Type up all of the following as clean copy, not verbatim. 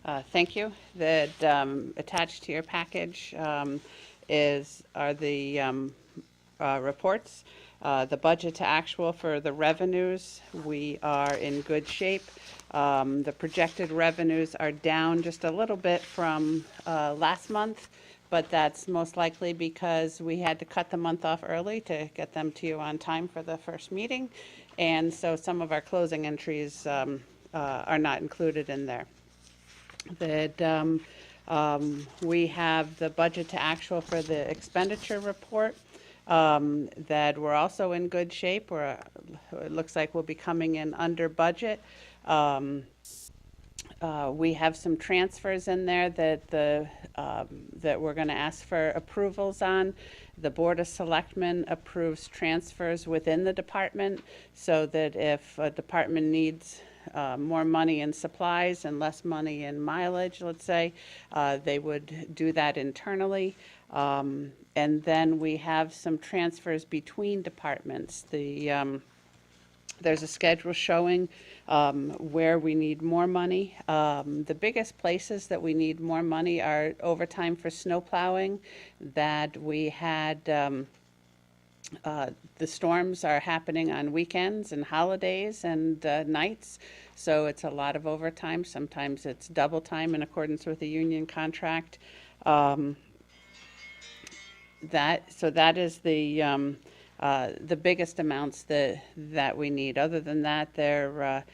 Thank you. That attached to your package are the reports. The budget to actual for the revenues, we are in good shape. The projected revenues are down just a little bit from last month, but that's most likely because we had to cut the month off early to get them to you on time for the first meeting. And so some of our closing entries are not included in there. That we have the budget to actual for the expenditure report, that we're also in good shape. It looks like we'll be coming in under budget. We have some transfers in there that we're going to ask for approvals on. The Board of Selectmen approves transfers within the department, so that if a department needs more money in supplies and less money in mileage, let's say, they would do that internally. And then we have some transfers between departments. There's a schedule showing where we need more money. The biggest places that we need more money are overtime for snow plowing, that we had the storms are happening on weekends and holidays and nights, so it's a lot of overtime. Sometimes it's double time in accordance with the union contract. That is the biggest amounts that we need. Other than that, they're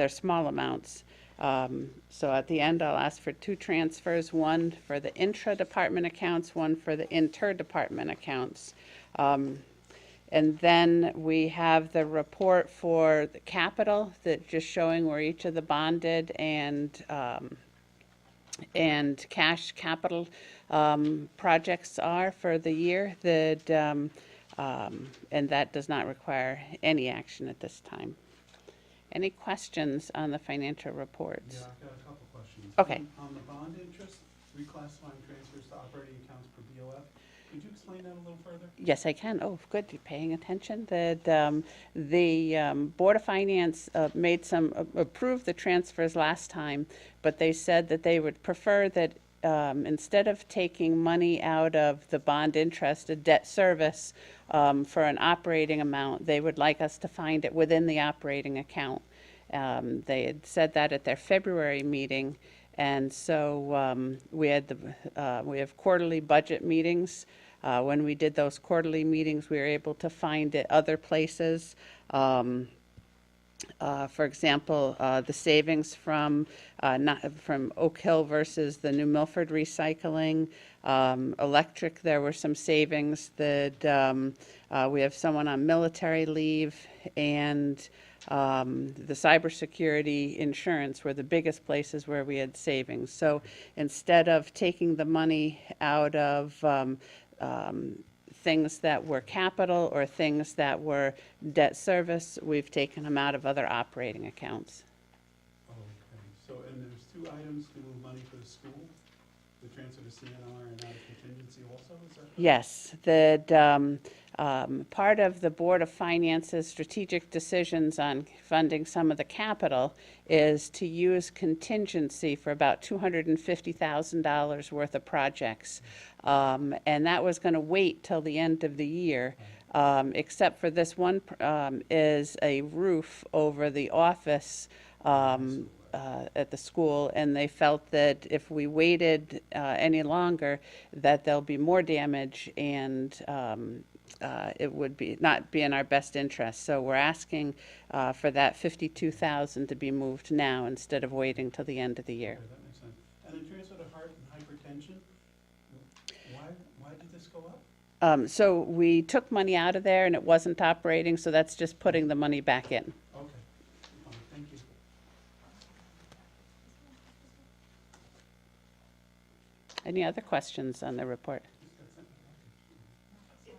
small amounts. So at the end, I'll ask for two transfers: one for the intra-department accounts, one for the inter-department accounts. And then we have the report for the capital, that just showing where each of the bonded and cash capital projects are for the year. And that does not require any action at this time. Any questions on the financial reports? Yeah, I've got a couple questions. Okay. On the bond interest, reclassifying transfers to operating accounts per BOF, could you explain that a little further? Yes, I can. Oh, good, you're paying attention. That the Board of Finance approved the transfers last time, but they said that they would prefer that instead of taking money out of the bond interest, a debt service, for an operating amount, they would like us to find it within the operating account. They had said that at their February meeting, and so we have quarterly budget meetings. When we did those quarterly meetings, we were able to find it other places. For example, the savings from Oak Hill versus the New Milford recycling. Electric, there were some savings that we have someone on military leave, and the cybersecurity insurance were the biggest places where we had savings. So instead of taking the money out of things that were capital or things that were debt service, we've taken them out of other operating accounts. Oh, okay. So, and there's two items to move money for the school, the transfer to CNR and out of contingency also, is that correct? Yes, that part of the Board of Finance's strategic decisions on funding some of the capital is to use contingency for about $250,000 worth of projects. And that was going to wait till the end of the year, except for this one is a roof over the office at the school, and they felt that if we waited any longer, that there'll be more damage, and it would not be in our best interest. So we're asking for that $52,000 to be moved now instead of waiting till the end of the year. Okay, that makes sense. And then transfer to heart and hypertension, why did this go up? So we took money out of there and it wasn't operating, so that's just putting the money back in. Okay, fine, thank you. Any other questions on the report?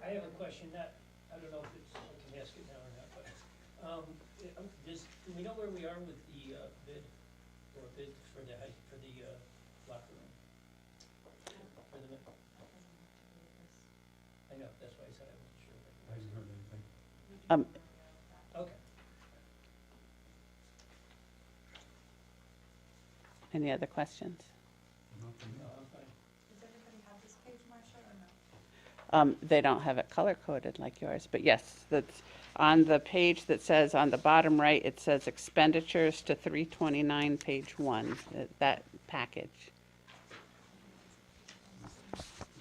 I have a question that, I don't know if it's, I can ask it now or not, but, do we know where we are with the, bid for the locker room? For the, I know, that's why I said I wasn't sure. I haven't heard anything. Okay. Any other questions? Not for me. No, I'm fine. Does everybody have this page, Marcia, or no? They don't have it color-coded like yours, but yes, that's on the page that says, on the bottom right, it says expenditures to 329, page 1, that package.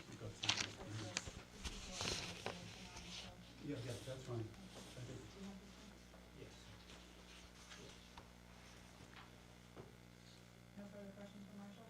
We've got something. Yeah, that's fine. I think Yes. No further questions for Marcia?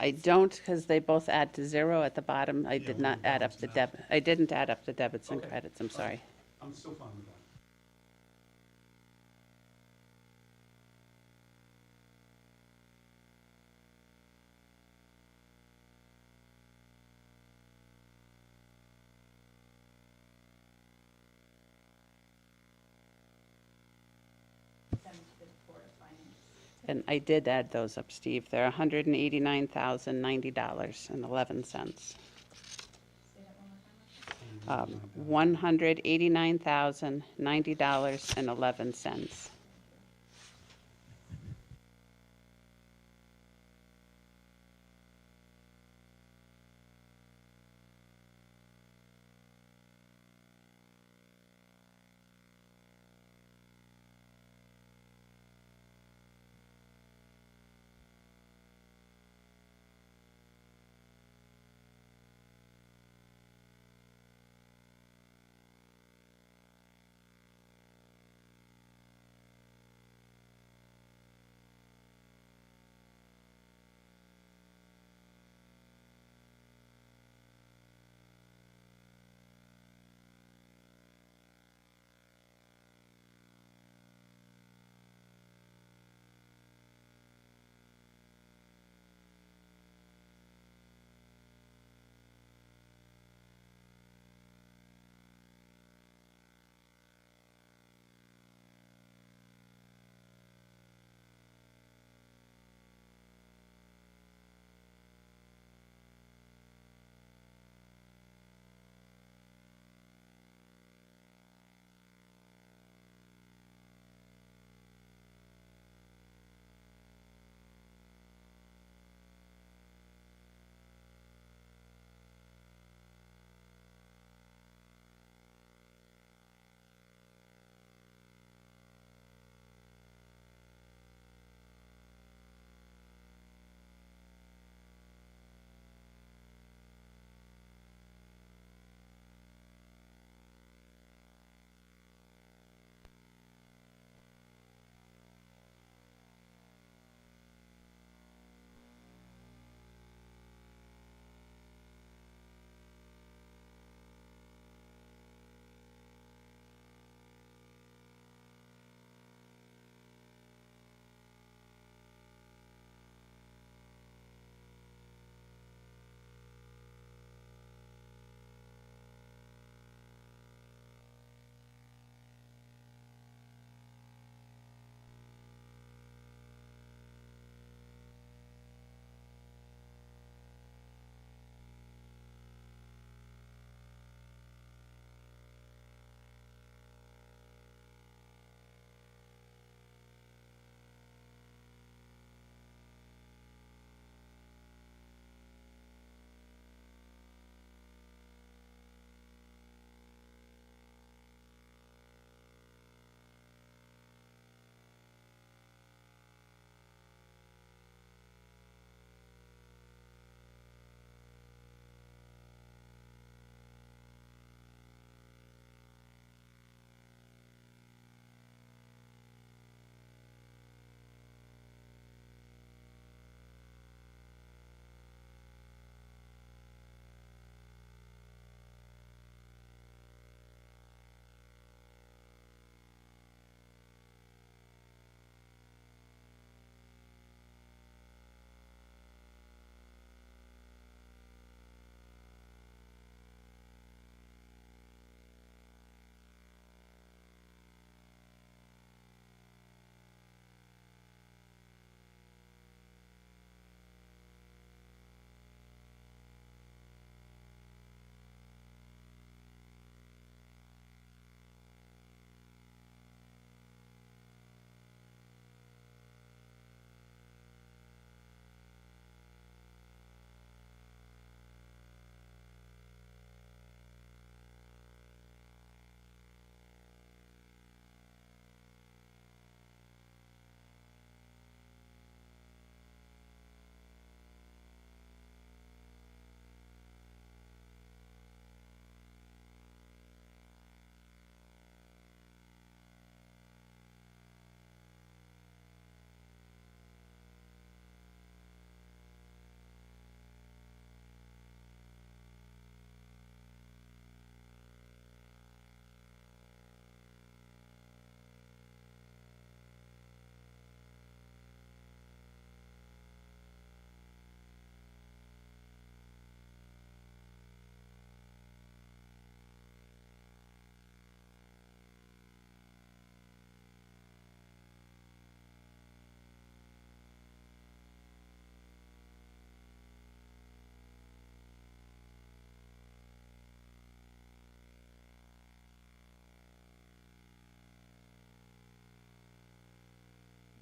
I don't, because they both add to 0 at the bottom. I Yeah, did we not add up balance the them out. I didn't add up the debits and Okay. credits, I'm sorry. I'm still fine with that. Send to the Board of Finance. And I did add those up, Steve. They're $189,090.11. Say that one more time, Marcia? $189,090.11.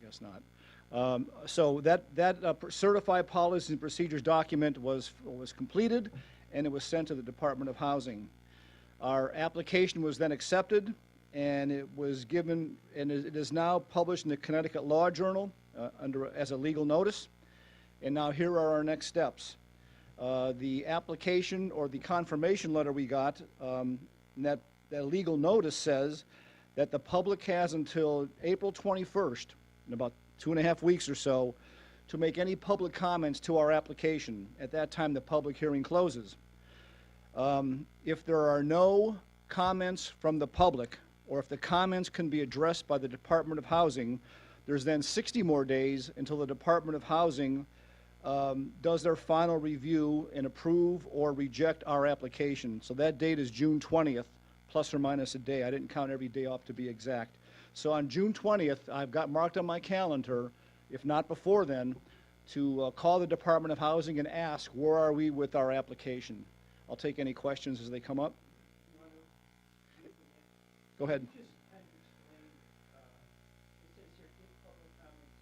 guess not. So that certified policies and procedures document was completed, and it was sent to the Department of Housing. Our application was then accepted, and it was given, and it is now published in the Connecticut Law Journal as a legal notice. And now here are our next steps. The application or the confirmation letter we got, that legal notice says that the public has until April 21st, in about 2.5 weeks or so, to make any public comments to our application. At that time, the public hearing closes. If there are no comments from the public, or if the comments can be addressed by the Department of Housing, there's then 60 more days until the Department of Housing does their final review and approve or reject our application. So that date is June 20th, plus or minus a day. I didn't count every day off to be exact. So on June 20th, I've got marked on my calendar, if not before then, to call the Department of Housing and ask, where are we with our application? I'll take any questions as they come up. Go ahead. Just kind of explain, it says here, give public comments,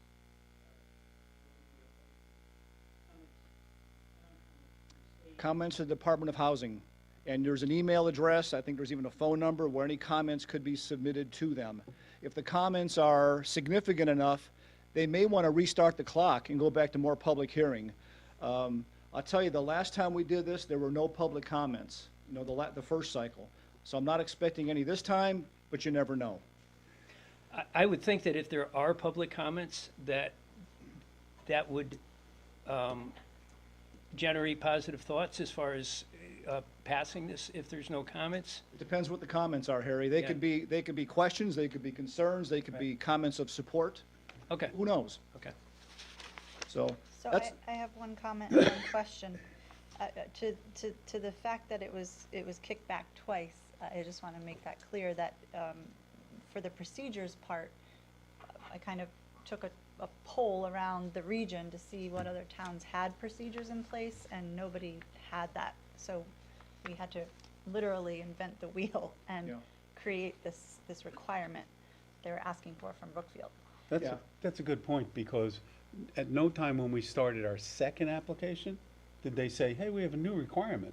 Comments to the Department of Housing. And there's an email address, I think there's even a phone number where any comments could be submitted to them. If the comments are significant enough, they may want to restart the clock and go back to more public hearing. I'll tell you, the last time we did this, there were no public comments, the first cycle. So I'm not expecting any this time, but you never know. I would think that if there are public comments, that would generate positive thoughts as far as passing this, if there's no comments. It depends what the comments are, Harry. They Yeah. could be questions, they could be concerns, they could be comments of support. Okay, Who knows? okay. So So that's, I have one comment and one question. To the fact that it was kicked back twice, I just want to make that clear that for the procedures part, I kind of took a poll around the region to see what other towns had procedures in place, and nobody had that. So we had to literally invent the wheel and Yeah. create this requirement they were asking for from Brookfield. Yeah. That's a good point, because at no time when we started our second application did they say, hey, we have a new requirement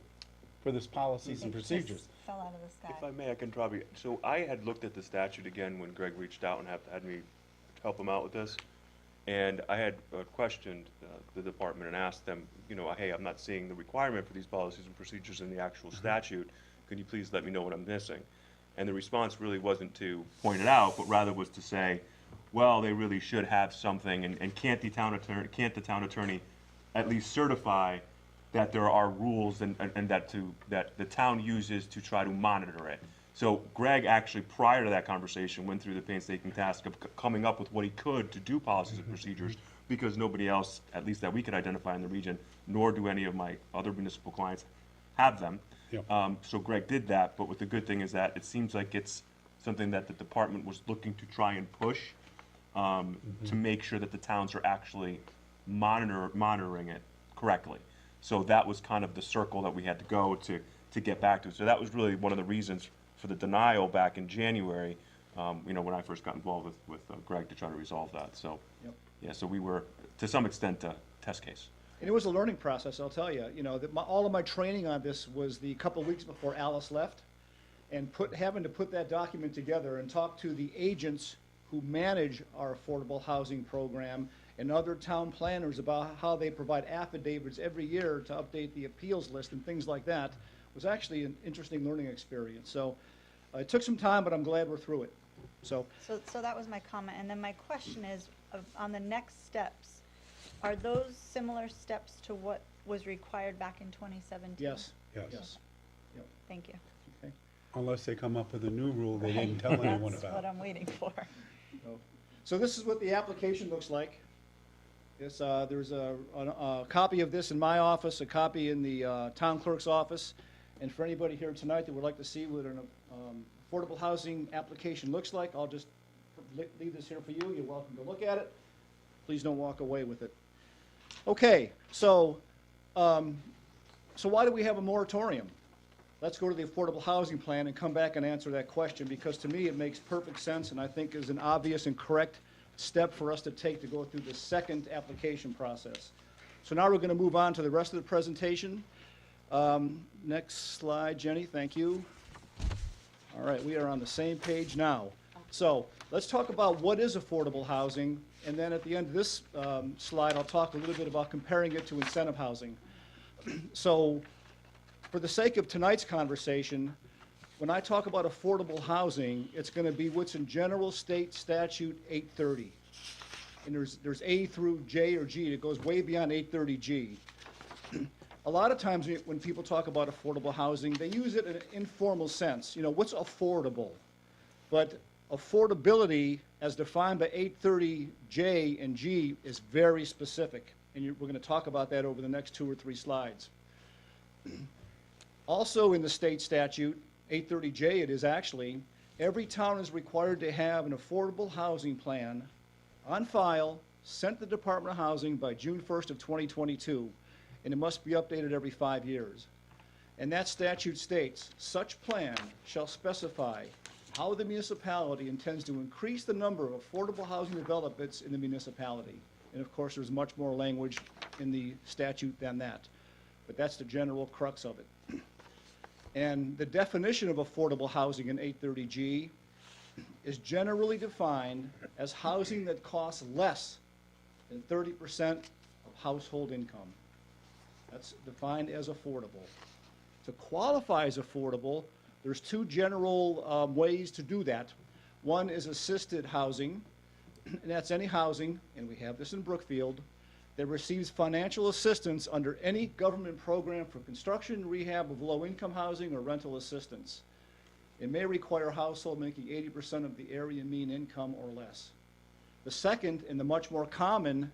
for this policies and It just procedures. fell out of the sky. If I may, I can probably, so I had looked at the statute again when Greg reached out and had me help him out with this. And I had questioned the department and asked them, hey, I'm not seeing the requirement for these policies and procedures in the actual statute. Could you please let me know what I'm missing? And the response really wasn't to point it out, but rather was to say, well, they really should have something, and can't the town attorney at least certify that there are rules and that the town uses to try to monitor it. So Greg actually, prior to that conversation, went through the painstaking task of coming up with what he could to do policies and procedures, because nobody else, at least that we could identify in the region, nor do any of my other municipal clients have them. Yep. So Greg did that, but what the good thing is that it seems like it's something that the department was looking to try and push to make sure that the towns are actually monitoring it correctly. So that was kind of the circle that we had to go to get back to. So that was really one of the reasons for the denial back in January, when I first got involved with Greg to try to resolve that. So, Yep. yeah, so we were, to some extent, a test case. and it was a learning process, I'll tell you. All of my training on this was the couple of weeks before Alice left, and having to put that document together and talk to the agents who manage our affordable housing program and other town planners about how they provide affidavits every year to update the appeals list and things like that was actually an interesting learning experience. So it took some time, but I'm glad we're through it. So So that was my comment, and then my question is, on the next steps, are those similar steps to what was required back in 2017? yes, Yes. yes. Thank you. Okay. Unless they come up with a new rule they didn't tell anyone That's what about. I'm waiting for. So this is what the application looks like. There's a copy of this in my office, a copy in the town clerk's office. And for anybody here tonight that would like to see what an affordable housing application looks like, I'll just leave this here for you. You're welcome to look at it. Please don't walk away with it. Okay, so why do we have a moratorium? Let's go to the affordable housing plan and come back and answer that question, because to me it makes perfect sense and I think is an obvious and correct step for us to take to go through the second application process. So now we're going to move on to the rest of the presentation. Next slide, Jenny, thank you. All right, we are on the same page now. So let's talk about what is affordable housing, and then at the end of this slide, I'll talk a little bit about comparing it to incentive housing. So for the sake of tonight's conversation, when I talk about affordable housing, it's going to be what's in General State Statute 830. And there's A through J or G. It goes way beyond 830G. A lot of times when people talk about affordable housing, they use it in an informal sense. You know, what's affordable? But affordability, as defined by 830J and G, is very specific. And we're going to talk about that over the next 2 or 3 slides. Also in the state statute, 830J it is actually, every town is required to have an affordable housing plan on file, sent to the Department of Housing by June 1st of 2022, and it must be updated every 5 years. And that statute states, such plan shall specify how the municipality intends to increase the number of affordable housing developments in the municipality. And of course, there's much more language in the statute than that. But that's the general crux of it. And the definition of affordable housing in 830G is generally defined as housing that costs less than 30% of household income. That's defined as affordable. To qualify as affordable, there's 2 general ways to do that. One is assisted housing, and that's any housing, and we have this in Brookfield, that receives financial assistance under any government program for construction and rehab of low-income housing or rental assistance. It may require a household making 80% of the area mean income or less. The second, and the much more common,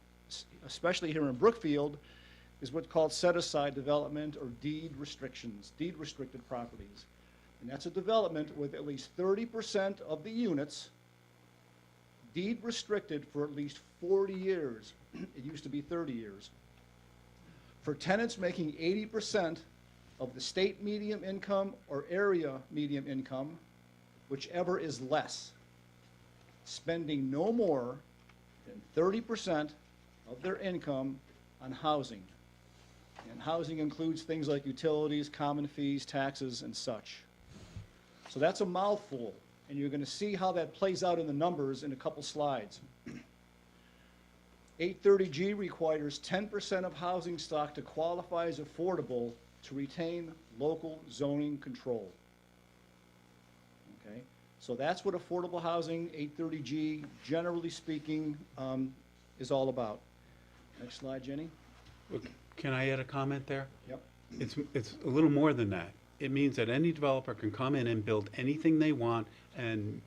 especially here in Brookfield, is what's called set-aside development or deed restrictions, deed-restricted properties. And that's a development with at least 30% of the units deed restricted for at least 40 years. It used to be 30 years. For tenants making 80% of the state median income or area median income, whichever is less, spending no more than 30% of their income on housing. And housing includes things like utilities, common fees, taxes, and such. So that's a mouthful, and you're going to see how that plays out in the numbers in a couple slides. 830G requires 10% of housing stock to qualify as affordable to retain local zoning control. Okay, so that's what affordable housing, 830G, generally speaking, is all about. Next slide, Jenny. Can I add a comment there? Yep. It's a little more than that. It means that any developer can come in and build anything they want and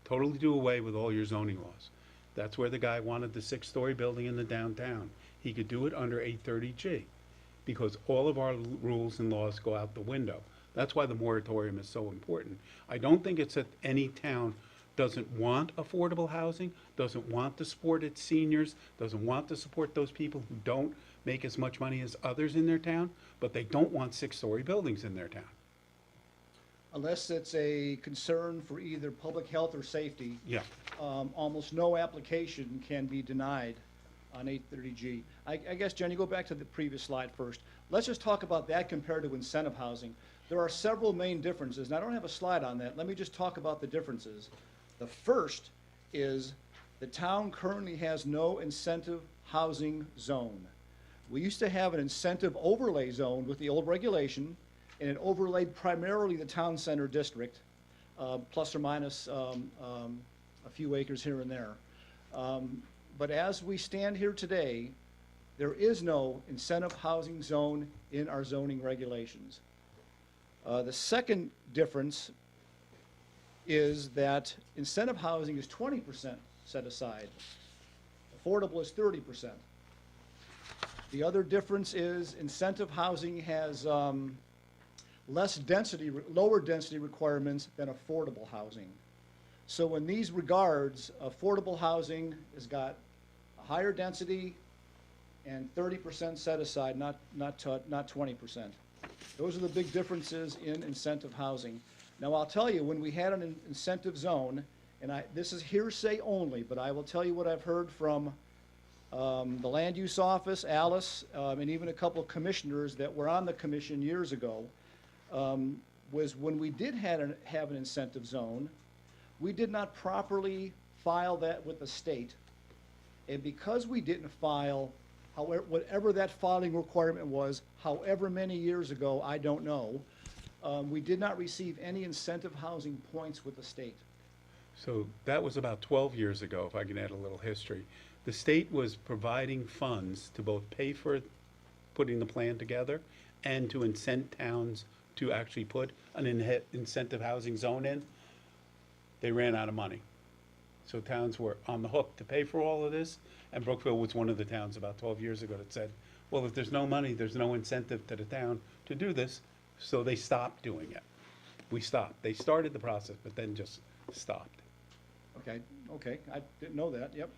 totally do away with all your zoning laws. That's where the guy wanted the 6-story building in the downtown. He could do it under 830G because all of our rules and laws go out the window. That's why the moratorium is so important. I don't think it's that any town doesn't want affordable housing, doesn't want to support its seniors, doesn't want to support those people who don't make as much money as others in their town, but they don't want 6-story buildings in their town. Unless it's a concern for either public health or safety, Yeah. almost no application can be denied on 830G. I guess, Jenny, go back to the previous slide first. Let's just talk about that compared to incentive housing. There are several main differences, and I don't have a slide on that. Let me just talk about the differences. The first is the town currently has no incentive housing zone. We used to have an incentive overlay zone with the old regulation, and it overlaid primarily the town center district, plus or minus a few acres here and there. But as we stand here today, there is no incentive housing zone in our zoning regulations. The second difference is that incentive housing is 20% set aside. Affordable is 30%. The other difference is incentive housing has lower density requirements than affordable housing. So in these regards, affordable housing has got a higher density and 30% set aside, not 20%. Those are the big differences in incentive housing. Now I'll tell you, when we had an incentive zone and this is hearsay only, but I will tell you what I've heard from the Land Use Office, Alice, and even a couple of commissioners that were on the commission years ago, was when we did have an incentive zone, we did not properly file that with the state. And because we didn't file, however, whatever that filing requirement was, however many years ago, I don't know, we did not receive any incentive housing points with the state. So that was about 12 years ago, if I can add a little history. The state was providing funds to both pay for putting the plan together and to incent towns to actually put an incentive housing zone in. They ran out of money. So towns were on the hook to pay for all of this, and Brookfield was one of the towns about 12 years ago that said, well, if there's no money, there's no incentive to the town to do this, so they stopped doing it. We stopped. They started the process, but then just stopped. Okay, I didn't know that, yep.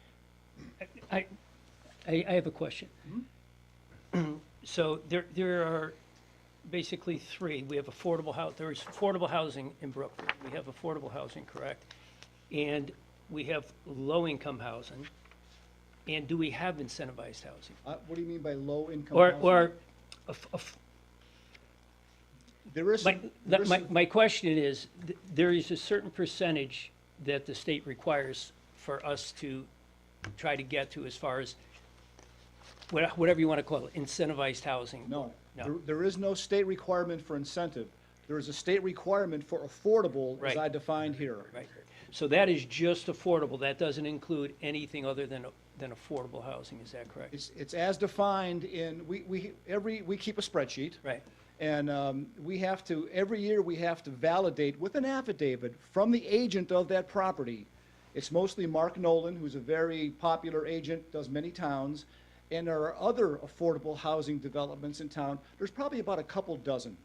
I have a question. So there are basically three. We have there is affordable housing in Brookfield. We have affordable housing, correct? And we have low-income housing. And do we have incentivized housing? What do you mean by low-income Or, housing? There is my question is, there is a certain percentage that the state requires for us to try to get to as far as whatever you want to call it, incentivized housing. No. No. There is no state requirement for incentive. There is a state requirement for affordable, as Right. I defined here. Right. So that is just affordable. That doesn't include anything other than affordable housing. Is that correct? It's as defined in, we keep a spreadsheet. Right. And every year we have to validate with an affidavit from the agent of that property. It's mostly Mark Nolan, who's a very popular agent, does many towns. And there are other affordable housing developments in town. There's probably about a couple dozen.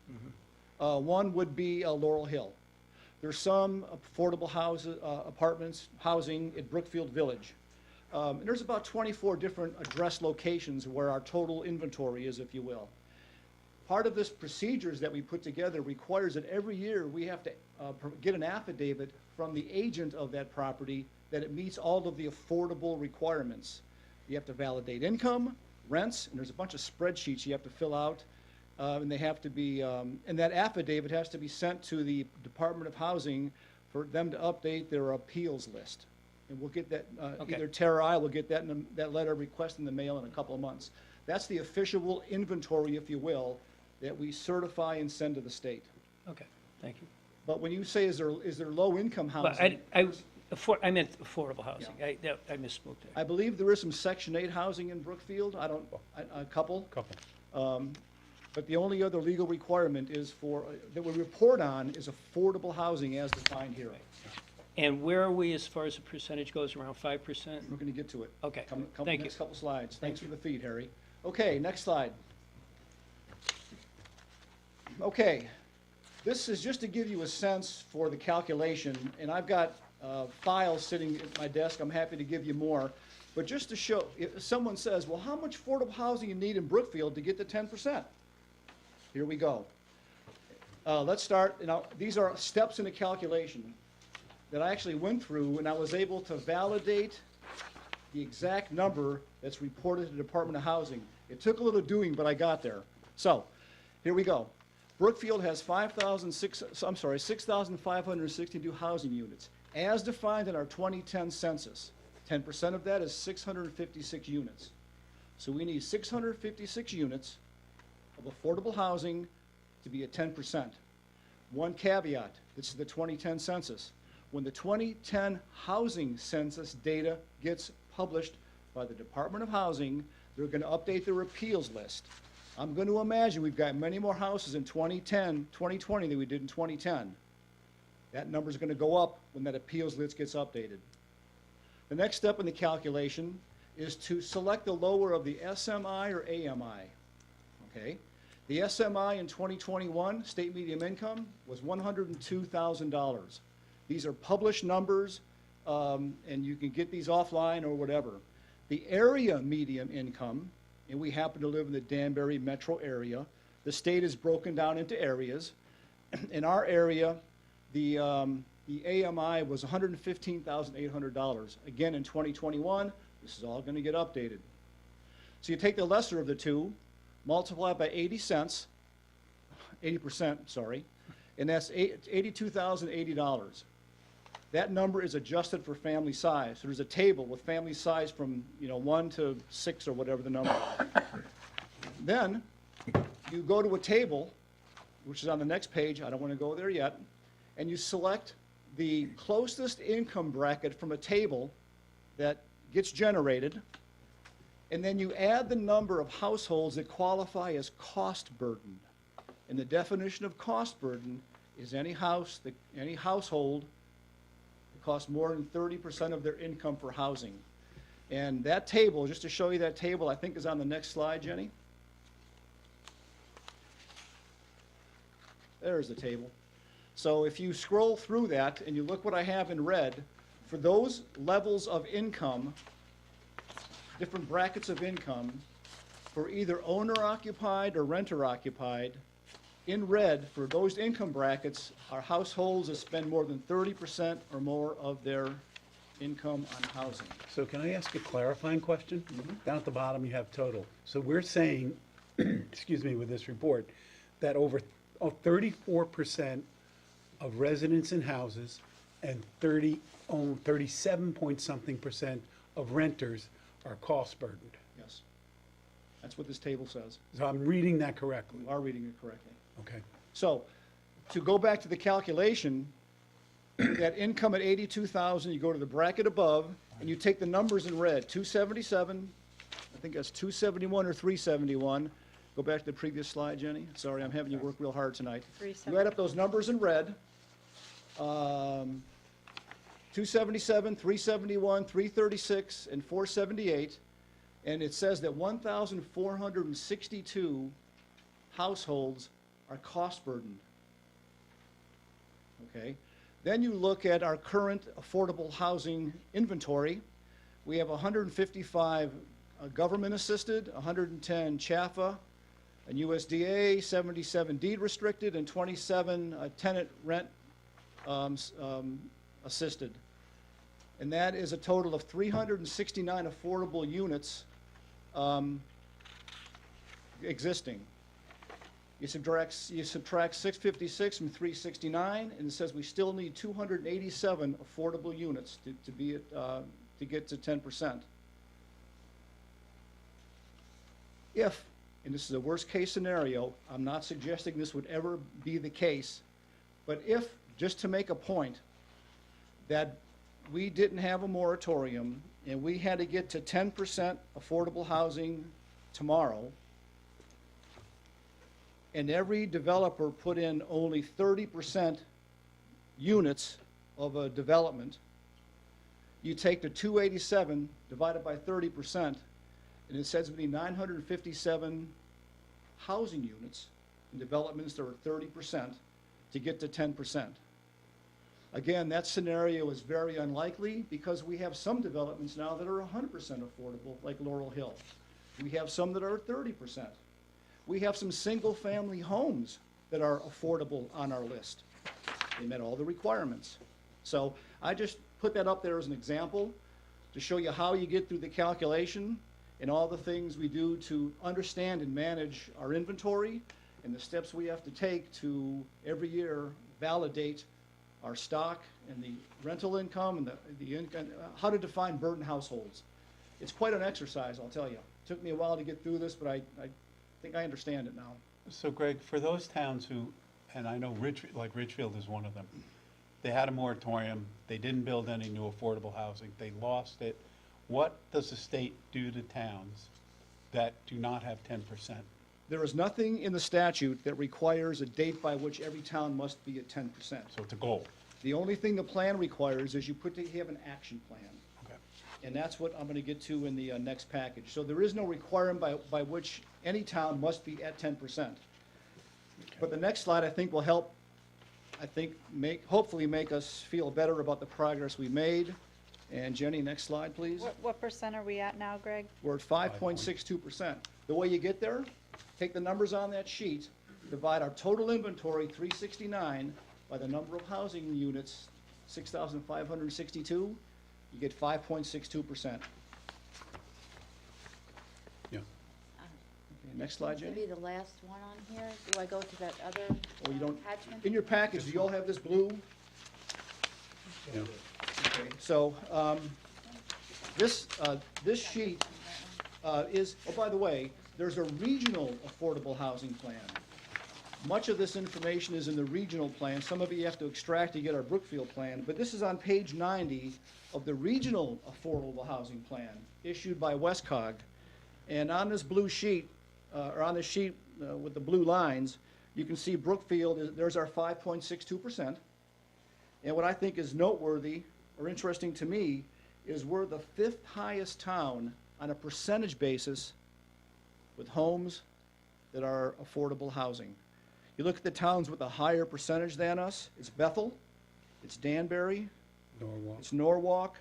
One would be Laurel Hill. There's some affordable apartments, housing at Brookfield Village. And there's about 24 different address locations where our total inventory is, if you will. Part of this procedures that we put together requires that every year we have to get an affidavit from the agent of that property that it meets all of the affordable requirements. You have to validate income, rents, and there's a bunch of spreadsheets you have to fill out. And they have to be, and that affidavit has to be sent to the Department of Housing for them to update their appeals list. And we'll get that, Okay. either Tara or I will get that, that letter request in the mail in a couple of months. That's the official inventory, if you will, that we certify and send to the state. Okay, thank you. But when you say, is there low-income But housing? I meant affordable housing. I misspoke there. I believe there is some Section 8 housing in Brookfield. A couple. But the only other legal requirement is that we report on is affordable housing as defined here. And where are we as far as the percentage goes, around 5%? We're going to get to it. Okay, Thank you. Next couple slides. Thanks for the feed, Harry. Okay, next slide. Okay, this is just to give you a sense for the calculation, and I've got files sitting at my desk. I'm happy to give you more. But just to show, if someone says, well, how much affordable housing you need in Brookfield to get to 10%? Here we go. Let's start, these are steps in the calculation that I actually went through, and I was able to validate the exact number that's reported to the Department of Housing. It took a little doing, but I got there. So, here we go. Brookfield has 6,562 housing units, as defined in our 2010 census. 10% of that is 656 units. So we need 656 units of affordable housing to be at 10%. One caveat, this is the 2010 census. When the 2010 housing census data gets published by the Department of Housing, they're going to update their appeals list. I'm going to imagine we've got many more houses in 2020 than we did in 2010. That number is going to go up when that appeals list gets updated. The next step in the calculation is to select the lower of the SMI or AMI. Okay? The SMI in 2021, state median income, was $102,000. These are published numbers, and you can get these offline or whatever. The area median income, and we happen to live in the Danbury metro area. The state is broken down into areas. In our area, the the AMI was $115,800. Again, in 2021, this is all gonna get updated. So you take the lesser of the two, multiply it by 80 cents, 80%, sorry, and that's $82,080. That number is adjusted for family size. So there's a table with family size from, 1 to 6 or whatever the number is. Then you go to a table, which is on the next page, I don't want to go there yet, and you select the closest income bracket from a table that gets generated, and then you add the number of households that qualify as cost burdened. And the definition of cost burden is any household that costs more than 30% of their income for housing. And that table, just to show you that table, I think is on the next slide, Jenny. There's the table. So if you scroll through that and you look what I have in red, for those levels of income, different brackets of income, for either owner-occupied or renter-occupied, in red, for those income brackets, are households that spend more than 30% or more of their income on housing. So can I ask a clarifying question? Down at the bottom, you have total. So we're saying, excuse me, with this report, that over 34% of residents in houses and 37 point something percent of renters are cost burdened. Yes. That's what this table says. So I'm reading that correctly? You are reading it correctly. Okay. So, to go back to the calculation, that income at 82,000, you go to the bracket above, and you take the numbers in red, 277, I think that's 271 or 371. Go back to the previous slide, Jenny. Sorry, I'm having you work real hard tonight. You add up those numbers in red, 277, 371, 336, and 478, and it says that 1,462 households are cost burdened. Okay? Then you look at our current affordable housing inventory. We have 155 government assisted, 110 CHAFA, and USDA, 77 deed restricted, and 27 tenant rent assisted. And that is a total of 369 affordable units existing. You subtract 656 from 369, and it says we still need 287 affordable units to get to 10%. If, and this is a worst case scenario, I'm not suggesting this would ever be the case, but if, just to make a point, that we didn't have a moratorium and we had to get to 10% affordable housing tomorrow, and every developer put in only 30% units of a development, you take the 287 divided by 30%, and it says we need 957 housing units in developments that are 30% to get to 10%. Again, that scenario is very unlikely because we have some developments now that are 100% affordable, like Laurel Hill. We have some that are 30%. We have some single-family homes that are affordable on our list. They met all the requirements. So I just put that up there as an example to show you how you get through the calculation and all the things we do to understand and manage our inventory and the steps we have to take to every year validate our stock and the rental income and the income, how to define burdened households. It's quite an exercise, I'll tell you. It took me a while to get through this, but I think I understand it now. So Greg, for those towns who, and I know Ridgefield is one of them, they had a moratorium, they didn't build any new affordable housing, they lost it. What does the state do to towns that do not have 10%? There is nothing in the statute that requires a date by which every town must be at 10%. So it's a goal. The only thing the plan requires is you have an action plan. Okay. And that's what I'm going to get to in the next package. So there is no requirement by which any town must be at 10%. But the next slide, I think, will help, hopefully make us feel better about the progress we made. And Jenny, next slide, please. What percent are we at now, Greg? We're at 5.62%. The way you get there, take the numbers on that sheet, divide our total inventory, 369, by the number of housing units, 6,562, you get 5.62%. Yeah. Okay, next slide, Jenny. Maybe the last one on here, do I go to that other Oh, you don't, attachment? in your package, do you all have this blue? Yeah. Okay, so, this sheet is, oh, by the way, there's a regional affordable housing plan. Much of this information is in the regional plan. Some of it you have to extract to get our Brookfield plan, but this is on page 90 of the regional affordable housing plan issued by Westcog. And on this blue sheet, or on this sheet with the blue lines, you can see Brookfield, there's our 5.62%. And what I think is noteworthy or interesting to me is we're the 5th highest town on a percentage basis with homes that are affordable housing. You look at the towns with a higher percentage than us, it's Bethel, it's Danbury, Norwalk. it's Norwalk,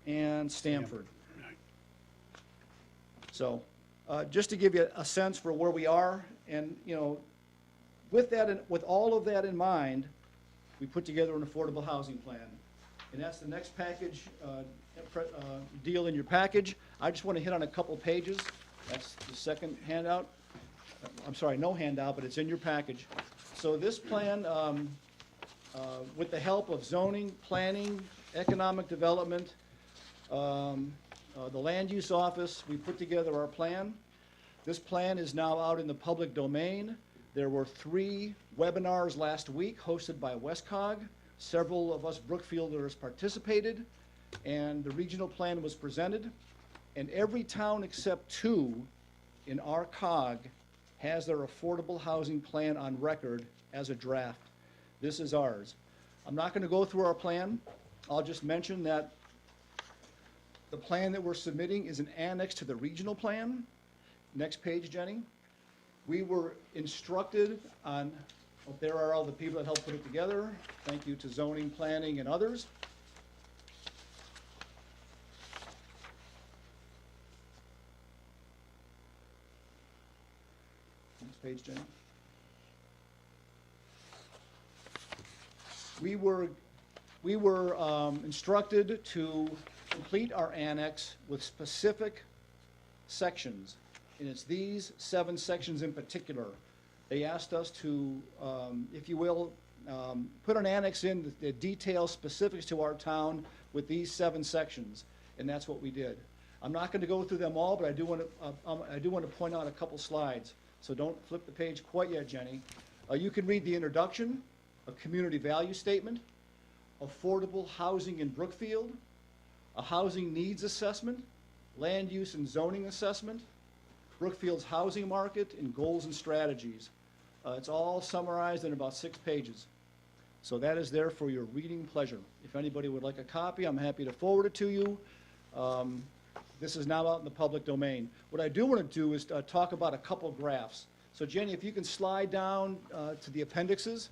and Stamford. Right. So, just to give you a sense for where we are, and, you know, with that, with all of that in mind, we put together an affordable housing plan. And that's the next package, deal in your package. I just want to hit on a couple pages. That's the second handout. I'm sorry, no handout, but it's in your package. So this plan, with the help of zoning, planning, economic development, the land use office, we put together our plan. This plan is now out in the public domain. There were 3 webinars last week hosted by Westcog. Several of us Brookfielders participated, and the regional plan was presented. And every town except 2 in our COG has their affordable housing plan on record as a draft. This is ours. I'm not going to go through our plan. I'll just mention that the plan that we're submitting is an annex to the regional plan. Next page, Jenny. We were instructed on, well, there are all the people that helped put it together. Thank you to zoning, planning, and others. Next page, Jenny. We were instructed to complete our annex with specific sections, and it's these 7 sections in particular. They asked us to, if you will, put an annex in that details specifics to our town with these 7 sections, and that's what we did. I'm not going to go through them all, but I do want to point out a couple slides. So don't flip the page quite yet, Jenny. You can read the introduction, a community value statement, affordable housing in Brookfield, a housing needs assessment, land use and zoning assessment, Brookfield's housing market, and goals and strategies. It's all summarized in about 6 pages. So that is there for your reading pleasure. If anybody would like a copy, I'm happy to forward it to you. This is now out in the public domain. What I do want to do is talk about a couple graphs. So Jenny, if you can slide down to the appendixes.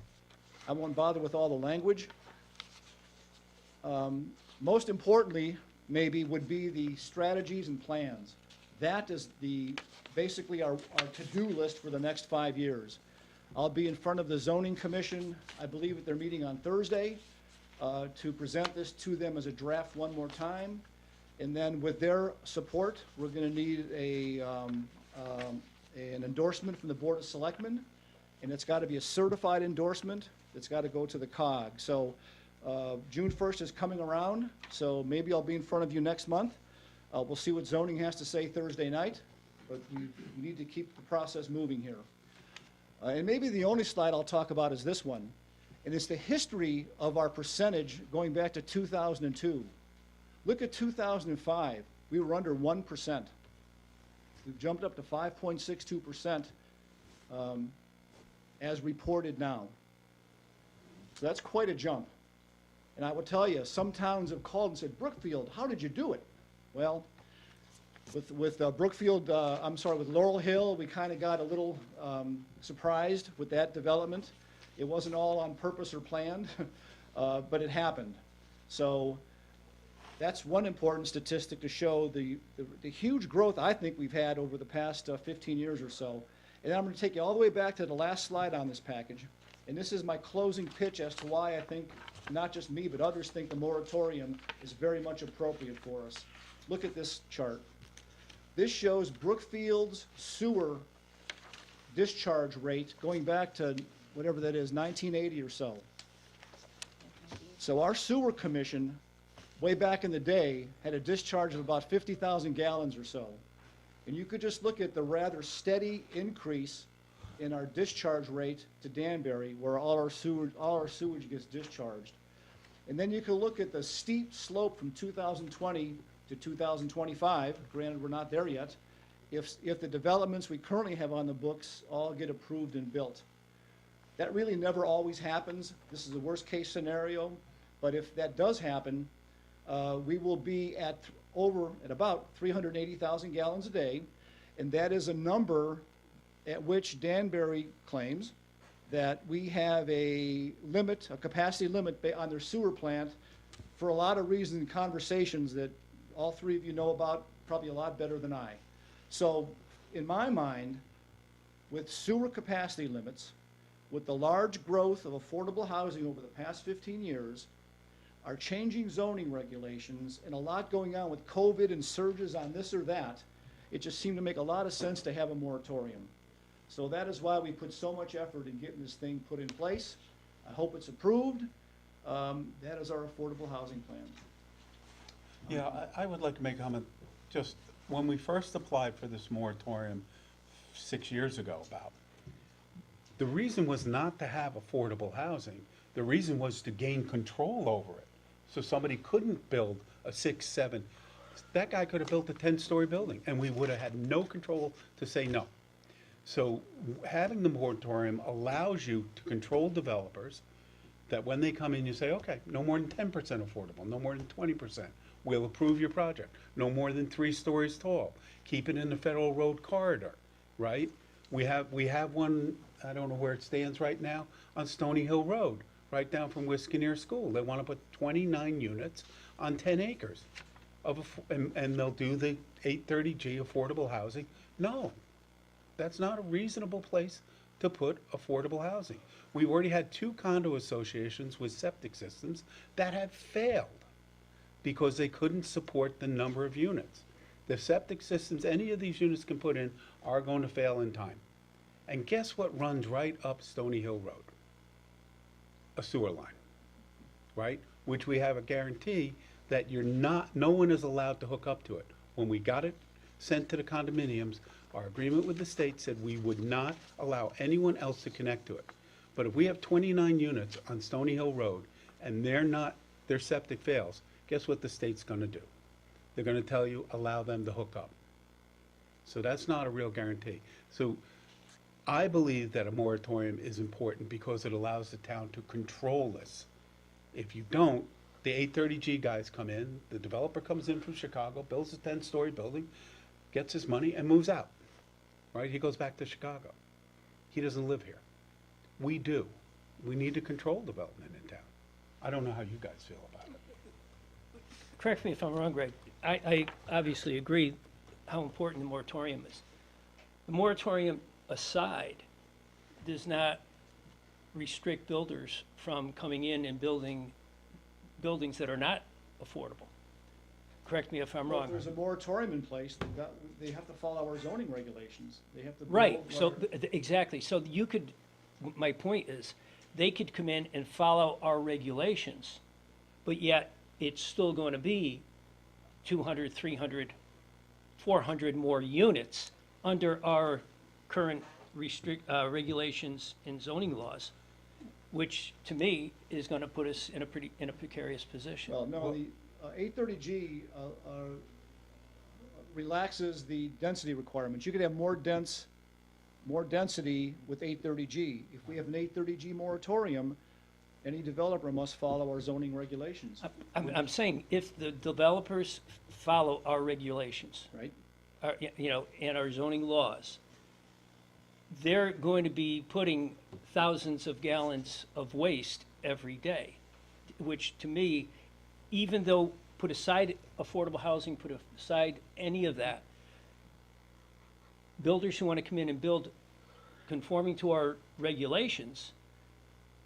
I won't bother with all the language. Most importantly, maybe, would be the strategies and plans. That is basically our to-do list for the next 5 years. I'll be in front of the zoning commission, I believe at their meeting on Thursday, to present this to them as a draft one more time. And then with their support, we're going to need an endorsement from the Board of Selectmen, and it's got to be a certified endorsement. It's got to go to the COG. So June 1st is coming around, so maybe I'll be in front of you next month. We'll see what zoning has to say Thursday night, but we need to keep the process moving here. And maybe the only slide I'll talk about is this one, and it's the history of our percentage going back to 2002. Look at 2005. We were under 1%. We've jumped up to 5.62% as reported now. So that's quite a jump. And I will tell you, some towns have called and said, Brookfield, how did you do it? Well, with Brookfield, with Laurel Hill, we kind of got a little surprised with that development. It wasn't all on purpose or planned, but it happened. So that's one important statistic to show the huge growth I think we've had over the past 15 years or so. And then I'm going to take you all the way back to the last slide on this package. And this is my closing pitch as to why I think not just me, but others think the moratorium is very much appropriate for us. Look at this chart. This shows Brookfield's sewer discharge rate going back to whatever that is, 1980 or so. So our sewer commission, way back in the day, had a discharge of about 50,000 gallons or so. And you could just look at the rather steady increase in our discharge rate to Danbury, where all our sewage gets discharged. And then you can look at the steep slope from 2020 to 2025, granted we're not there yet, if the developments we currently have on the books all get approved and built. That really never always happens. This is the worst case scenario, but if that does happen, we will be at about 380,000 gallons a day, and that is a number at which Danbury claims that we have a limit, a capacity limit on their sewer plant for a lot of reasons and conversations that all three of you know about probably a lot better than I. So in my mind, with sewer capacity limits, with the large growth of affordable housing over the past 15 years, our changing zoning regulations, and a lot going on with COVID and surges on this or that, it just seemed to make a lot of sense to have a moratorium. So that is why we put so much effort in getting this thing put in place. I hope it's approved. That is our affordable housing plan. Yeah, I would like to make a comment. Just when we first applied for this moratorium 6 years ago the reason was not to have affordable housing. The reason was to gain control over it. So somebody couldn't build a 6, 7. That guy could have built a 10-story building, and we would have had no control to say no. So having the moratorium allows you to control developers, that when they come in, you say, okay, no more than 10% affordable, no more than 20%. We'll approve your project. No more than 3 stories tall. Keep it in the federal road corridor, right? We have one, I don't know where it stands right now, on Stony Hill Road, right down from Wisconsin School. They want to put 29 units on 10 acres and they'll do the 830G affordable housing. No, that's not a reasonable place to put affordable housing. We've already had 2 condo associations with septic systems that have failed because they couldn't support the number of units. The septic systems any of these units can put in are going to fail in time. And guess what runs right up Stony Hill Road? A sewer line, right? Which we have a guarantee that no one is allowed to hook up to it. When we got it sent to the condominiums, our agreement with the state said we would not allow anyone else to connect to it. But if we have 29 units on Stony Hill Road and their septic fails, guess what the state's gonna do? They're gonna tell you, allow them to hook up. So that's not a real guarantee. So I believe that a moratorium is important because it allows the town to control this. If you don't, the 830G guys come in, the developer comes in from Chicago, builds a 10-story building, gets his money and moves out, right? He goes back to Chicago. He doesn't live here. We do. We need to control development in town. I don't know how you guys feel about it. Correct me if I'm wrong, Greg. I obviously agree how important the moratorium is. The moratorium aside does not restrict builders from coming in and building buildings that are not affordable. Correct me if I'm Well, wrong. if there's a moratorium in place, they have to follow our zoning regulations. They have to. Right, build so, whatever- exactly, so you could, my point is, they could come in and follow our regulations, but yet it's still going to be 200, 300, 400 more units under our current regulations and zoning laws, which to me is going to put us in a precarious position. Well, no, the 830G relaxes the density requirements. You could have more density with 830G. If we have an 830G moratorium, any developer must follow our zoning regulations, I'm saying if the developers follow our regulations, right? and our zoning laws, they're going to be putting thousands of gallons of waste every day, which to me, even though put aside affordable housing, put aside any of that, builders who want to come in and build conforming to our regulations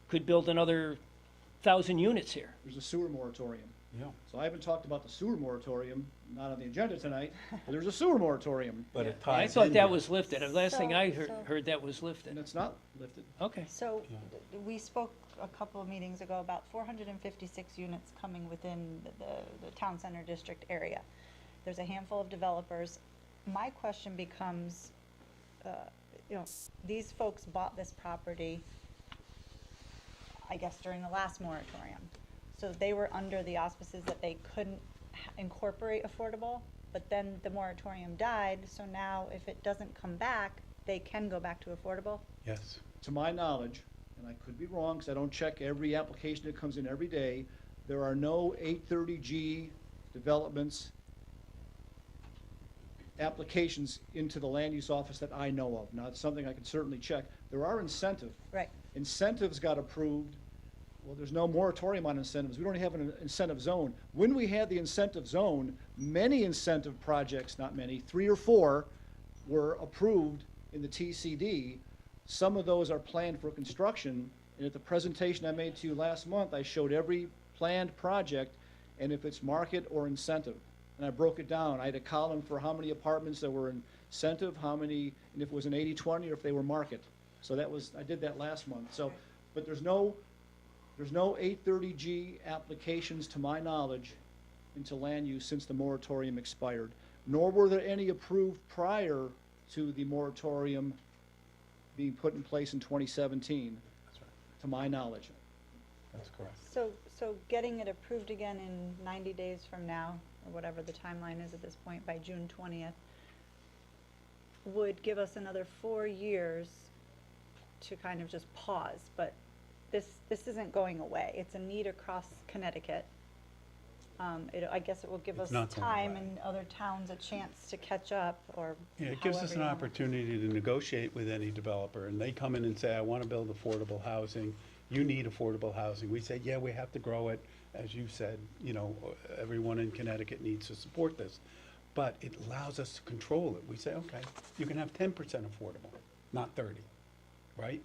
could build another 1,000 units here. There's a sewer moratorium. Yeah, So I haven't talked about the sewer moratorium, not on the agenda tonight, but there's a sewer moratorium, but it I ties thought in that here. was lifted. The last thing I So- heard that was and lifted. it's not lifted. Okay. So, we spoke a couple of meetings ago about 456 units coming within the town center district area. There's a handful of developers. My question becomes, these folks bought this property, I guess, during the last moratorium. So they were under the auspices that they couldn't incorporate affordable, but then the moratorium died, so now if it doesn't come back, they can go back to affordable? Yes, To my knowledge, and I could be wrong, because I don't check every application that comes in every day, there are no 830G developments, applications into the land use office that I know of. Now, it's something I can certainly check. There are incentive. Right. Incentives got approved. Well, there's no moratorium on incentives. We don't have an incentive zone. When we had the incentive zone, many incentive projects, not many, 3 or 4, were approved in the TCD. Some of those are planned for construction, and at the presentation I made to you last month, I showed every planned project, and if it's market or incentive. And I broke it down. I had a column for how many apartments that were incentive, how many, and if it was an 80-20, or if they were market. So that was, I did that last month. So, but there's no 830G applications, to my knowledge, into land use since the moratorium expired. Nor were there any approved prior to the moratorium being put in place in 2017, that's right, to my knowledge. that's correct. So getting it approved again in 90 days from now, or whatever the timeline is at this point, by June 20th, would give us another 4 years to kind of just pause, but this isn't going away. It's a need across Connecticut. I guess it will give It's us not going time away. and other towns a chance to catch up, or Yeah, it gives us however an you wanna- opportunity to negotiate with any developer, and they come in and say, I want to build affordable housing, you need affordable housing. We say, yeah, we have to grow it, as you said, everyone in Connecticut needs to support this. But it allows us to control it. We say, okay, you can have 10% affordable, not 30, right?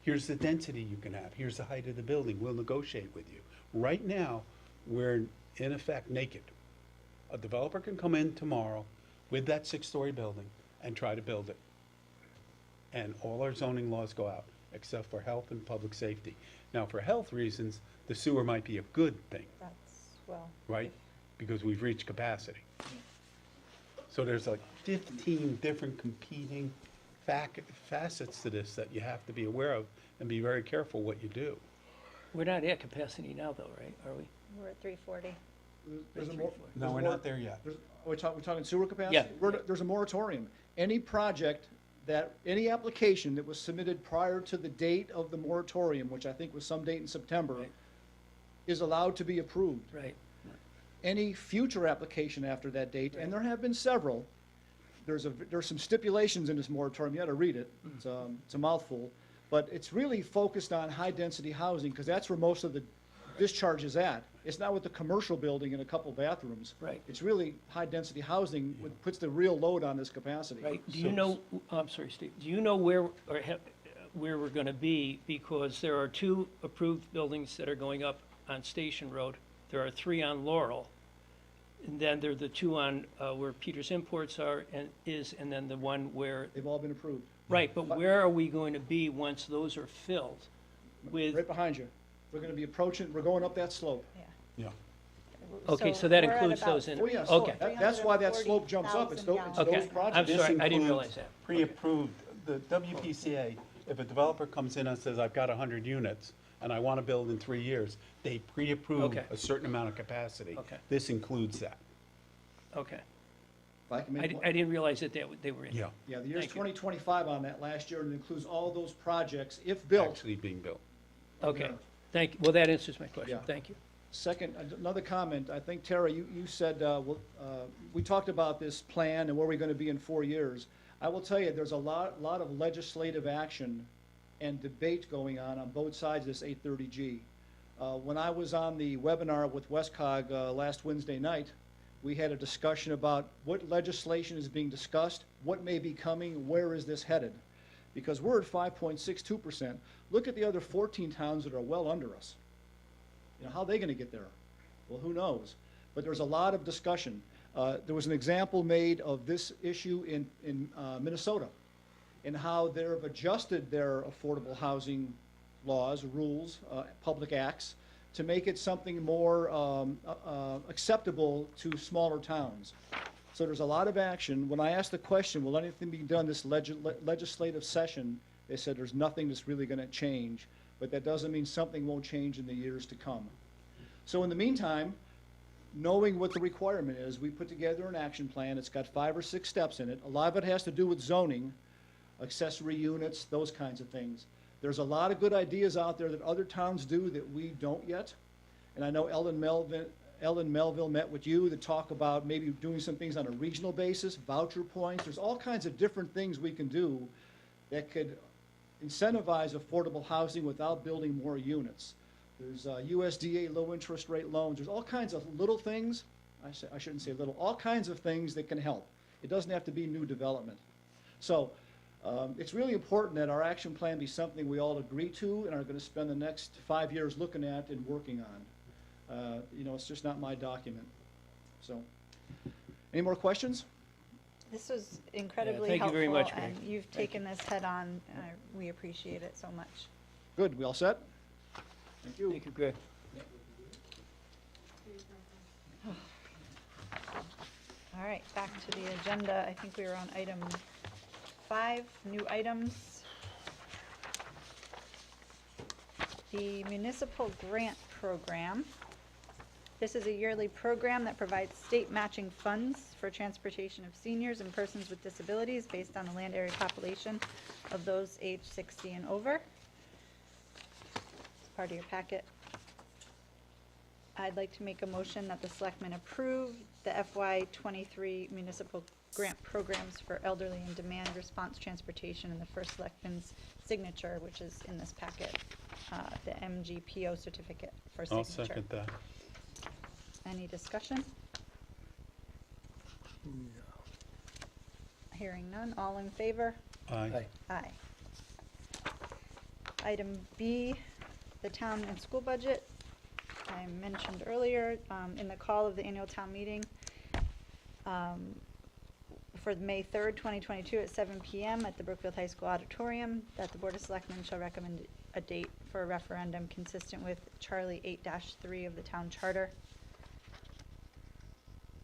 Here's the density you can have, here's the height of the building, we'll negotiate with you. Right now, we're in effect naked. A developer can come in tomorrow with that 6-story building and try to build it. And all our zoning laws go out, except for health and public safety. Now, for health reasons, the sewer might be a good thing, That's, right? Because we've reached capacity. So there's like 15 different competing facets to this that you have to be aware of and be very careful what you do. We're not at capacity now, though, right? Are we? we're at 340. There's a Three, mor- four. No, there's a we're mor- not there yet. We're talking sewer capacity? Yeah. There's a moratorium. Any project any application that was submitted prior to the date of the moratorium, which I think was some date in September, Right. is allowed to be approved. Right. Any future application after that date, and there have been several, there's some stipulations in this moratorium, you gotta read it, it's a mouthful, but it's really focused on high-density housing, because that's where most of the discharge is at. It's not with the commercial building and a couple bathrooms. Right. It's really high-density housing, which puts the real load on this capacity. Right. Do you know, I'm sorry, Steve, do you know where we're gonna be? Because there are 2 approved buildings that are going up on Station Road. There are 3 on Laurel. And then there are the 2 on, where Peter's Imports are and then the one where, They've all been approved. right, but where are we going to be once those are filled with? Right behind you. We're gonna be approaching, we're going up that slope. Yeah. Okay, so that we're at includes about those in. Oh, yes. Okay. That's why that slope jumps up. It's those 340,000 Okay, those projects. I'm This sorry, I didn't includes realize that. Pre-approved, the WPCA, if a developer comes in and says, I've got 100 units and I want to build in 3 years, they pre-approve Okay. a certain amount of capacity. Okay. This includes that. Okay. If I can make one- I didn't realize that they were in. Yeah, Yeah, the year's Thank you. 2025 on that last year, and it includes all those projects, if built. actually being built. Okay, thank you. Well, that answers my question. Yeah. Thank you. Second, another comment, I think, Tara, you said, we talked about this plan and where we're gonna be in 4 years. I will tell you, there's a lot of legislative action and debate going on both sides of this 830G. When I was on the webinar with Westcog last Wednesday night, we had a discussion about what legislation is being discussed, what may be coming, where is this headed? Because we're at 5.62%. Look at the other 14 towns that are well under us. You know, how are they gonna get there? Well, who knows? But there's a lot of discussion. There was an example made of this issue in Minnesota, and how they've adjusted their affordable housing laws, rules, public acts, to make it something more acceptable to smaller towns. So there's a lot of action. When I asked the question, will anything be done this legislative session, they said there's nothing that's really gonna change, but that doesn't mean something won't change in the years to come. So in the meantime, knowing what the requirement is, we put together an action plan. It's got 5 or 6 steps in it. A lot of it has to do with zoning, accessory units, those kinds of things. There's a lot of good ideas out there that other towns do that we don't yet. And I know Ellen Melville met with you to talk about maybe doing some things on a regional basis, voucher points. There's all kinds of different things we can do that could incentivize affordable housing without building more units. There's USDA low interest rate loans. There's all kinds of little things, I shouldn't say little, all kinds of things that can help. It doesn't have to be new development. So it's really important that our action plan be something we all agree to and are going to spend the next 5 years looking at and working on. You know, it's just not my document. So, any more questions? This was incredibly thank you very helpful, much, Greg. and you've taken this head on. We appreciate it so much. Good, we all set? Thank you. Thank you, Greg. All right, back to the agenda. I think we were on item 5, new items. The Municipal Grant Program. This is a yearly program that provides state matching funds for transportation of seniors and persons with disabilities based on the land area population of those aged 60 and over. It's part of your packet. I'd like to make a motion that the Selectmen approve the FY23 municipal grant programs for elderly and demand response transportation, and the first Selectman's signature, which is in this packet, the MGPO certificate for signature. I'll second that. Any discussion? Hearing none, all in favor? Aye. Aye. Item B, the town and school budget. I mentioned earlier, in the call of the annual town meeting, for May 3rd, 2022 at 7 PM at the Brookfield High School Auditorium, that the Board of Selectmen shall recommend a date for a referendum consistent with Charlie 8-3 of the town charter.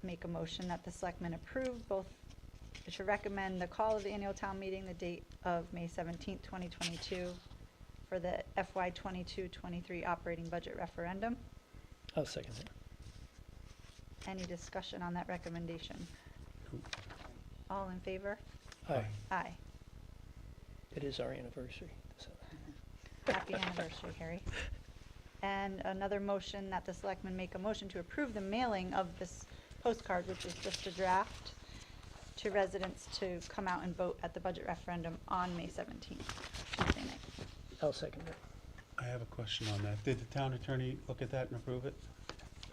Make a motion that the Selectmen approve both, should recommend the call of the annual town meeting, the date of May 17th, 2022, for the FY 22-23 operating budget referendum. I'll second it. Any discussion on that recommendation? All in favor? Aye. Aye. It is our anniversary. So. Happy anniversary, Harry. And another motion that the Selectmen make a motion to approve the mailing of this postcard, which is just a draft, to residents to come out and vote at the budget referendum on May 17th, Tuesday night. I'll second it. I have a question on that. Did the town attorney look at that and approve it?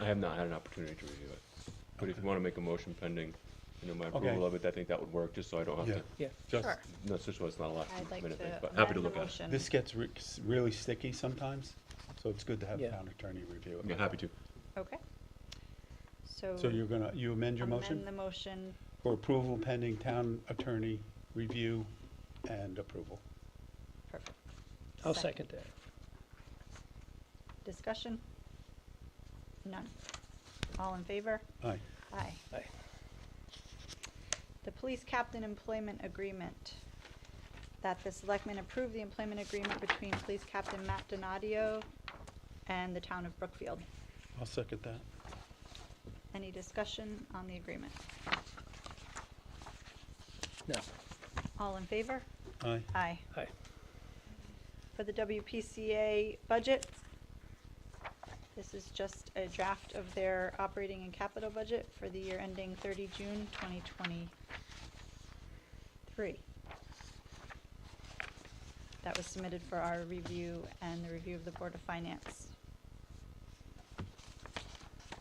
I have not had an opportunity to review it. But if you want to make a motion pending, my Okay. approval of it, I think that would work, just so I don't have Yeah. to. Yeah. Just, Sure. no, such was not a last I'd like minute to thing, but happy to amend look the at it. motion. This gets really sticky sometimes, so it's good to have the Yeah. town attorney review it. Yeah, happy to. Okay. So. So you amend your motion? Amend the motion. For approval pending town attorney review and approval. Perfect. I'll second that. Discussion? None. All in favor? Aye. Aye. Aye. The police captain employment agreement. That the Selectmen approve the employment agreement between Police Captain Matt Donadio and the town of Brookfield. I'll second that. Any discussion on the agreement? No. All in favor? Aye. Aye. Aye. For the WPCA budget, this is just a draft of their operating and capital budget for the year ending 30 June 2023. That was submitted for our review and the review of the Board of Finance.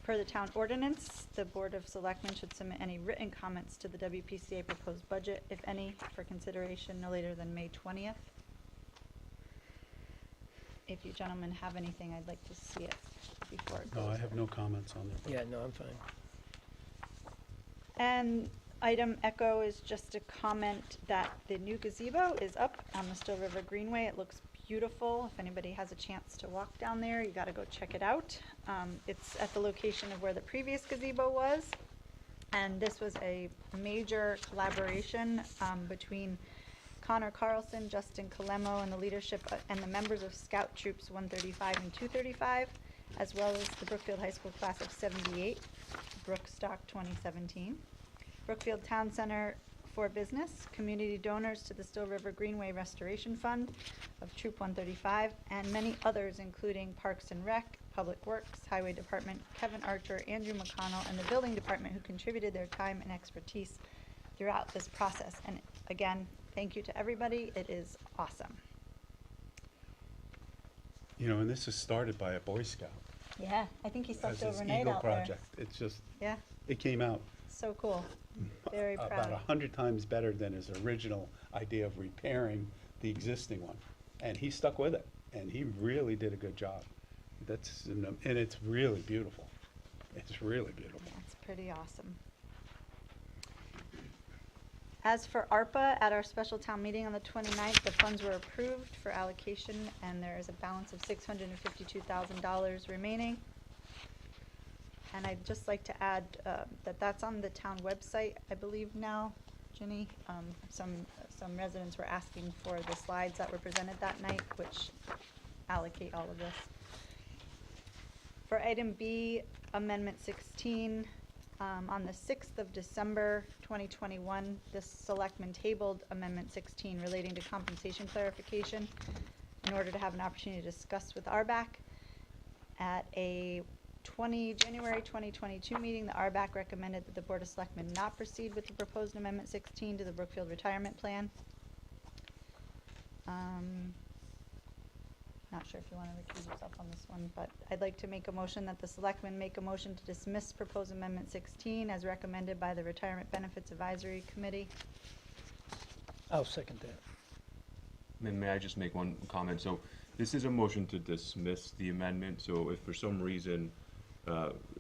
Per the town ordinance, the Board of Selectmen should submit any written comments to the WPCA proposed budget, if any, for consideration no later than May 20th. if you gentlemen have anything, I'd like to see it before it goes. No, I have no comments on it. Yeah, no, I'm fine. And item Echo is just a comment that the new gazebo is up on the Still River Greenway. It looks beautiful. If anybody has a chance to walk down there, you gotta go check it out. It's at the location of where the previous gazebo was. And this was a major collaboration between Connor Carlson, Justin Kalemo, and the leadership and the members of Scout Troops 135 and 235, as well as the Brookfield High School class of 78, Brookstock 2017. Brookfield Town Center for Business, community donors to the Still River Greenway Restoration Fund of Troop 135, and many others, including Parks and Rec, Public Works, Highway Department, Kevin Archer, Andrew McConnell, and the Building Department, who contributed their time and expertise throughout this process. And again, thank you to everybody. It is awesome. You know, and this is started by a Boy Scout Yeah, I think he as slept his overnight Eagle out project. It's just, there. Yeah, it came out so cool. Very about proud. 100 times better than his original idea of repairing the existing one. And he stuck with it, and he really did a good job. And it's really beautiful. It's really beautiful. Yeah, it's pretty awesome. As for ARPA, at our special town meeting on the 29th, the funds were approved for allocation, and there is a balance of $652,000 remaining. And I'd just like to add that that's on the town website, I believe now, Ginny. Some residents were asking for the slides that were presented that night, which allocate all of this. For item B, Amendment 16, on the 6th of December 2021, the Selectmen tabled Amendment 16 relating to compensation clarification in order to have an opportunity to discuss with RBAC. At a January 2022 meeting, the RBAC recommended that the Board of Selectmen not proceed with the proposed Amendment 16 to the Brookfield Retirement Plan. Not sure if you want to recuse yourself on this one, but I'd like to make a motion that the Selectmen make a motion to dismiss proposed Amendment 16 as recommended by the Retirement Benefits Advisory Committee. I'll second that. May I just make one comment? So this is a motion to dismiss the amendment, so if for some reason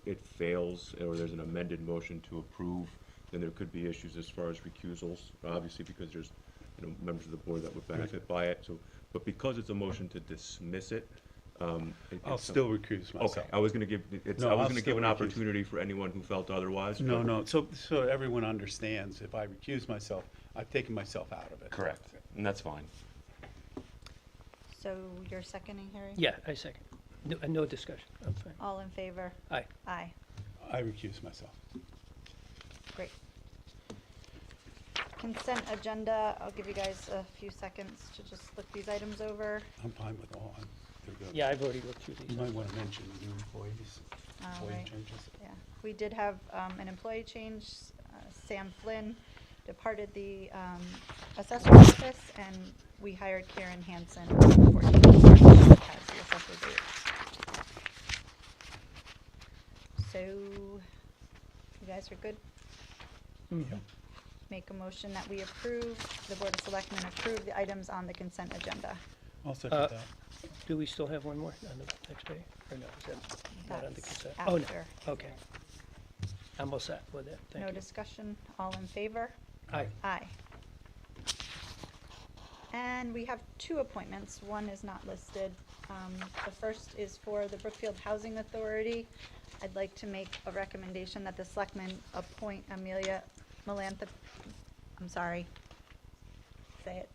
it fails or there's an amended motion to approve, then there could be issues as far as recusals, obviously because there's members of the board that would benefit by it. So, but because it's a motion to dismiss it, I'll still recuse myself. Okay, I was going to give No, I was I'll going to give still an recuse. opportunity for anyone who felt otherwise. No, but- no, so everyone understands, if I recuse myself, I've taken myself out of it. Correct, and that's fine. So you're seconding, Harry? Yeah, I second. No discussion, I'm fine. All in favor? Aye. Aye. I recuse myself. Great. Consent agenda, I'll give you guys a few seconds to just look these items over. I'm fine with all. They're good. Yeah, I've already looked through You these. might want to mention the new employees, All employee right. changes. Yeah, we did have an employee change. Sam Flynn departed the assessor's office, and we hired Karen Hansen on the 14th of March as the assessor's aide. So, you guys are good? Mhm. Make a motion that we approve, the Board of Selectmen approve the items on the consent agenda. I'll second Uh, that. Do we still have one more on the next page? Or no, is that not on the That's consent? Oh, no, after. okay. I'm all set with that, thank No you. discussion, all in favor? Aye. Aye. And we have two appointments. One is not listed. The first is for the Brookfield Housing Authority. I'd like to make a recommendation that the Selectmen appoint Amelia Melanthe, I'm sorry, say it.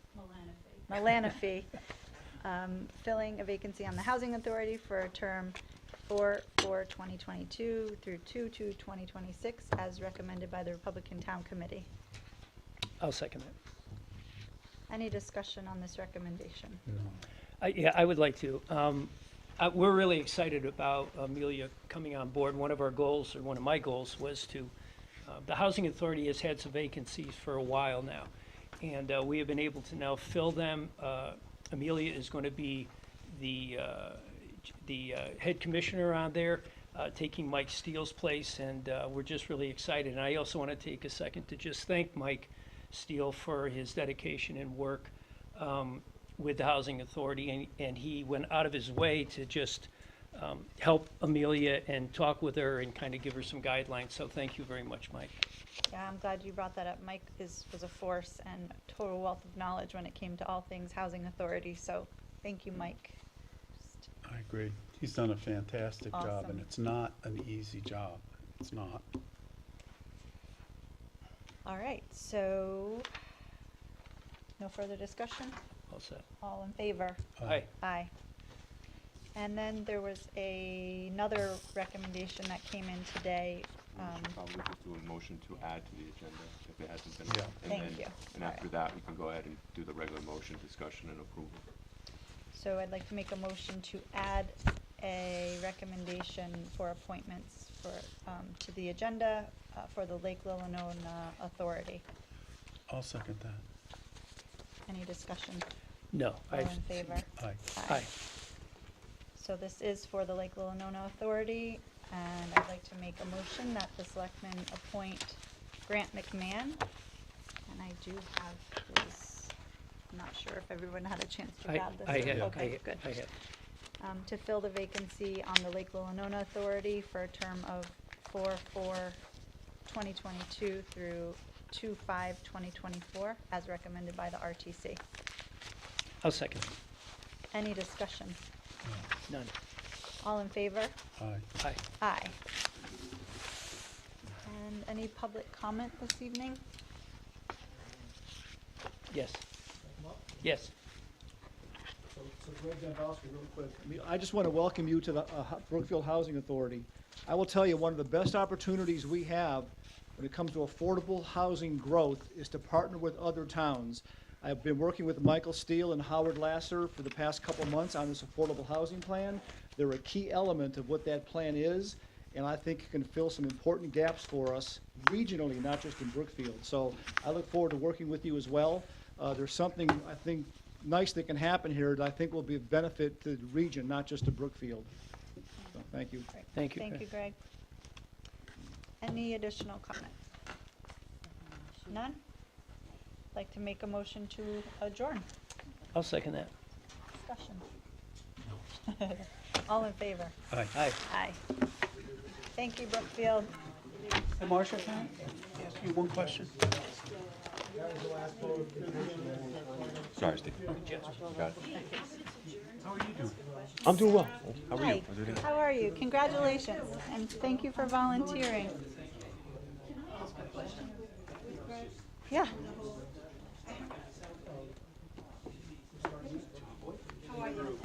Melanophy, filling a vacancy on the Housing Authority for a term 4/4/2022 through 2/2/2026, as recommended by the Republican Town Committee. I'll second that. Any discussion on this recommendation? No. Yeah, I would like to. We're really excited about Amelia coming on board. One of our goals, or one of my goals, was to, the Housing Authority has had some vacancies for a while now, and we have been able to now fill them. Amelia is going to be the head commissioner on there, taking Mike Steele's place, and we're just really excited. And I also want to take a second to just thank Mike Steele for his dedication and work. with the Housing Authority, and he went out of his way to just help Amelia and talk with her and kind of give her some guidelines. So thank you very much, Mike. Yeah, I'm glad you brought that up. Mike was a force and a total wealth of knowledge when it came to all things Housing Authority, so thank you, Mike. Just I agree. He's done a fantastic job, Awesome. and it's not an easy job. It's not. All right, so no further discussion? All set. All in favor? Aye. Aye. And then there was another recommendation that came in today. We should probably just do a motion to add to the agenda if it hasn't been. Yeah. And Thank then- you. And All after right. that, we can go ahead and do the regular motion, discussion and approval. So I'd like to make a motion to add a recommendation for appointments for, to the agenda for the Lake Lillonona Authority. I'll second that. Any discussion? No. All in favor? Aye. Aye. So this is for the Lake Lillonona Authority, and I'd like to make a motion that the selectmen appoint Grant McMahon. And I do have his, I'm not sure if everyone had a chance to grab this. I have. Okay, good. I have. To fill the vacancy on the Lake Lillonona Authority for a term of 4/4/2022 through 2/5/2024, as recommended by the RTC. I'll second. Any discussion? None. All in favor? Aye. Aye. Aye. And any public comment this evening? Yes. Yes. So Greg Dombrowski, real quick. I just want to welcome you to the Brookfield Housing Authority. I will tell you, one of the best opportunities we have when it comes to affordable housing growth is to partner with other towns. I've been working with Michael Steele and Howard Lasser for the past couple months on this affordable housing plan. They're a key element of what that plan is, and I think it can fill some important gaps for us regionally, not just in Brookfield. So I look forward to working with you as well. There's something, I think, nice that can happen here that I think will be of benefit to the region, not just to Brookfield. So, thank you. Great. Thank you, Thank Greg. you, Greg. Any additional comments? None? Like to make a motion to adjourn? I'll second that. Discussion. All in favor? Aye. Aye. Aye. Thank you, Brookfield. Hey, Marcia, can I ask you one question? Sorry, Steve. Got it. How are you doing? I'm doing well. How are Hi, you? How's everything? how are you? Congratulations, and thank you for volunteering. Yeah. How are you?